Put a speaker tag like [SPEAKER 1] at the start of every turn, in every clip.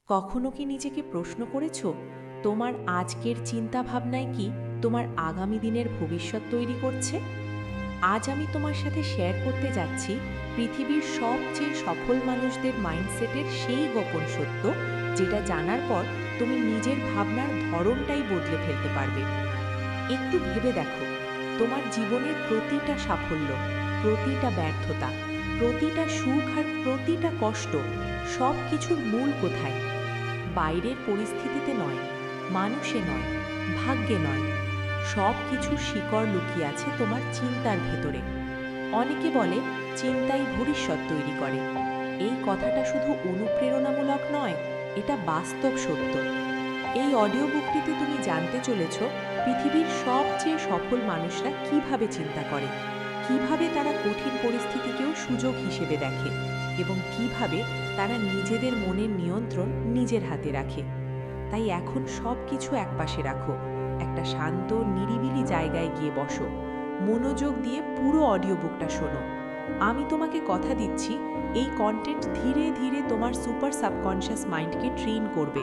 [SPEAKER 1] কখনো কি নিজেকে প্রশ্ন করেছো, তোমার আজকের চিন্তা ভাবনায় কি তোমার আগামী দিনের ভবিষ্যৎ তৈরি করছে? আজ আমি তোমার সাথে শেয়ার করতে যাচ্ছি পৃথিবীর সবচেয়ে সফল মানুষদের মাইন্ডসেটের সেই গোপন সত্য, যেটা জানার পর তুমি নিজের ভাবনার ধরনটাই বদলে ফেলতে পারবে। একটু ভেবে দেখো, তোমার জীবনের প্রতিটা সাফল্য, প্রতিটা ব্যর্থতা, প্রতিটা সুখ আর প্রতিটা কষ্ট, সব কিছুর মূল কোথায়? বাইরের পরিস্থিতিতে নয়, মানুষে নয়, ভাগ্যে নয়, সব কিছুর শিকড় লুকিয়ে আছে তোমার চিন্তার ভেতরে। অনেকে বলে চিন্তাই ভবিষ্যৎ তৈরি করে। এই কথাটা শুধু অনুপ্রেরণামূলক নয়, এটা বাস্তব সত্য। এই অডিও বুকটিতে তুমি জানতে চলেছ পৃথিবীর সবচেয়ে সফল মানুষরা কিভাবে চিন্তা করে, কিভাবে তারা কঠিন পরিস্থিতিকেও সুযোগ হিসেবে দেখে, এবং কিভাবে তারা নিজেদের মনের নিয়ন্ত্রণ নিজের হাতে রাখে। তাই এখন সব কিছু একপাশে রাখো, একটা শান্ত নিরিবিলি জায়গায় গিয়ে বসো, মনোযোগ দিয়ে পুরো অডিও বুকটা শোনো। আমি তোমাকে কথা দিচ্ছি, এই কন্টেন্ট ধীরে ধীরে তোমার সুপার সাবকনশিয়াস মাইন্ডকে ট্রেন করবে,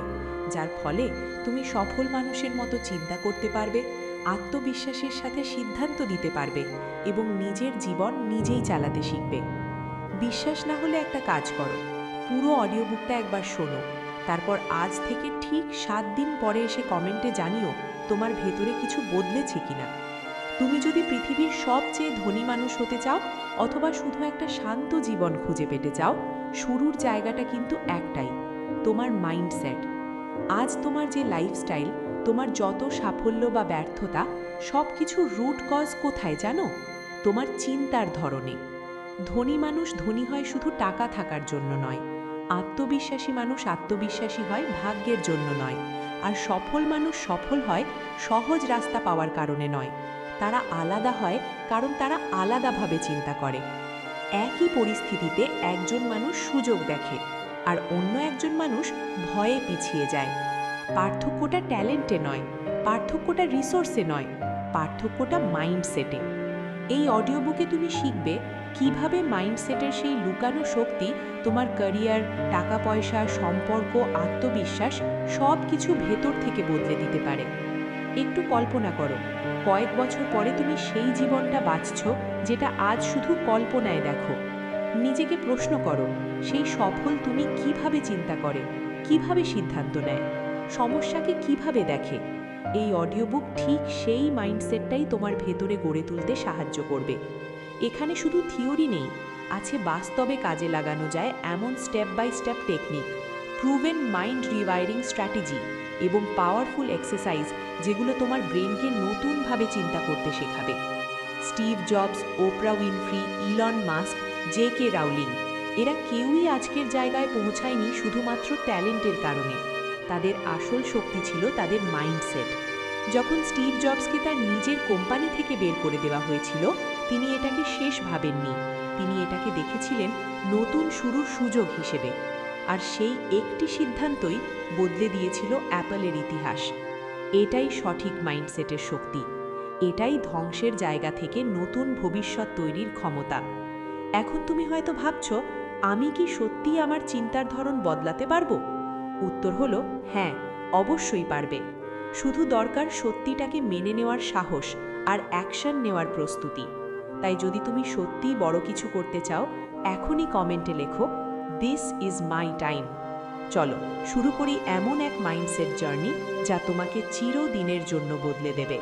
[SPEAKER 1] যার ফলে তুমি সফল মানুষের মতো চিন্তা করতে পারবে, আত্মবিশ্বাসের সাথে সিদ্ধান্ত দিতে পারবে এবং নিজের জীবন নিজেই চালাতে শিখবে। বিশ্বাস না হলে একটা কাজ করো, পুরো অডিও বুকটা একবার শোনো, তারপর আজ থেকে ঠিক 7 দিন পরে এসে কমেন্টে জানিও তোমার ভেতরে কিছু বদলেছে কিনা। তুমি যদি পৃথিবীর সবচেয়ে ধনী মানুষ হতে চাও অথবা শুধু একটা শান্ত জীবন খুঁজে পেতে চাও, শুরুর জায়গাটা কিন্তু একটাই, তোমার মাইন্ডসেট। আজ তোমার যে লাইফস্টাইল, তোমার যত সাফল্য বা ব্যর্থতা, সব কিছুর রুট কজ কোথায় জানো? তোমার চিন্তার ধরনে। ধনী মানুষ ধনী হয় শুধু টাকা থাকার জন্য নয়, আত্মবিশ্বাসী মানুষ আত্মবিশ্বাসী হয় ভাগ্যের জন্য নয়, আর সফল মানুষ সফল হয় সহজ রাস্তা পাওয়ার কারণে নয়। তারা আলাদা হয় কারণ তারা আলাদাভাবে চিন্তা করে। একই পরিস্থিতিতে একজন মানুষ সুযোগ দেখে আর অন্য একজন মানুষ ভয়ে পিছিয়ে যায়। পার্থক্যটা ট্যালেন্টে নয়, পার্থক্যটা রিসোর্সে নয়, পার্থক্যটা মাইন্ডসেটে। এই অডিও বুকে তুমি শিখবে কিভাবে মাইন্ডসেটের সেই লুকানো শক্তি তোমার ক্যারিয়ার, টাকা পয়সা, সম্পর্ক, আত্মবিশ্বাস সব কিছু ভেতর থেকে বদলে দিতে পারে। একটু কল্পনা করো, কয়েক বছর পরে তুমি সেই জীবনটা বাঁচছ যেটা আজ শুধু কল্পনায় দেখো। নিজেকে প্রশ্ন করো, সেই সফল তুমি কিভাবে চিন্তা করে, কিভাবে সিদ্ধান্ত নেয়, সমস্যাকে কিভাবে দেখে। এই অডিও বুক ঠিক সেই মাইন্ডসেটটাই তোমার ভেতরে গড়ে তুলতে সাহায্য করবে। এখানে শুধু থিওরি নেই, আছে বাস্তবে কাজে লাগানো যায় এমন step by step technique, proven mind rewiring strategy এবং পাওয়ারফুল এক্সারসাইজ, যেগুলো তোমার ব্রেনকে নতুনভাবে চিন্তা করতে শেখাবে। Steve Jobs, Oprah Winfrey, Elon Musk, J K. Rowling, এরা কেউই আজকের জায়গায় পৌঁছায়নি শুধুমাত্র ট্যালেন্টের কারণে। তাদের আসল শক্তি ছিল তাদের মাইন্ডসেট। যখন স্টিভ জবসকে তার নিজের কোম্পানি থেকে বের করে দেওয়া হয়েছিল, তিনি এটাকে শেষ ভাবেননি, তিনি এটাকে দেখেছিলেন নতুন শুরুর সুযোগ হিসেবে। আর সেই একটি সিদ্ধান্তই বদলে দিয়েছিল অ্যাপলের ইতিহাস। এটাই সঠিক মাইন্ডসেটের শক্তি, এটাই ধ্বংসের জায়গা থেকে নতুন ভবিষ্যৎ তৈরির ক্ষমতা। এখন তুমি হয়তো ভাবছো, আমি কি সত্যিই আমার চিন্তার ধরন বদলাতে পারবো? উত্তর হলো হ্যাঁ, অবশ্যই পারবে। শুধু দরকার সত্যিটাকে মেনে নেওয়ার সাহস আর অ্যাকশন নেওয়ার প্রস্তুতি। তাই যদি তুমি সত্যিই বড় কিছু করতে চাও, এখনই কমেন্টে লেখো, দিস ইজ মাই টাইম। চলো শুরু করি এমন এক মাইন্ডসেট জার্নি যা তোমাকে চিরদিনের জন্য বদলে দেবে।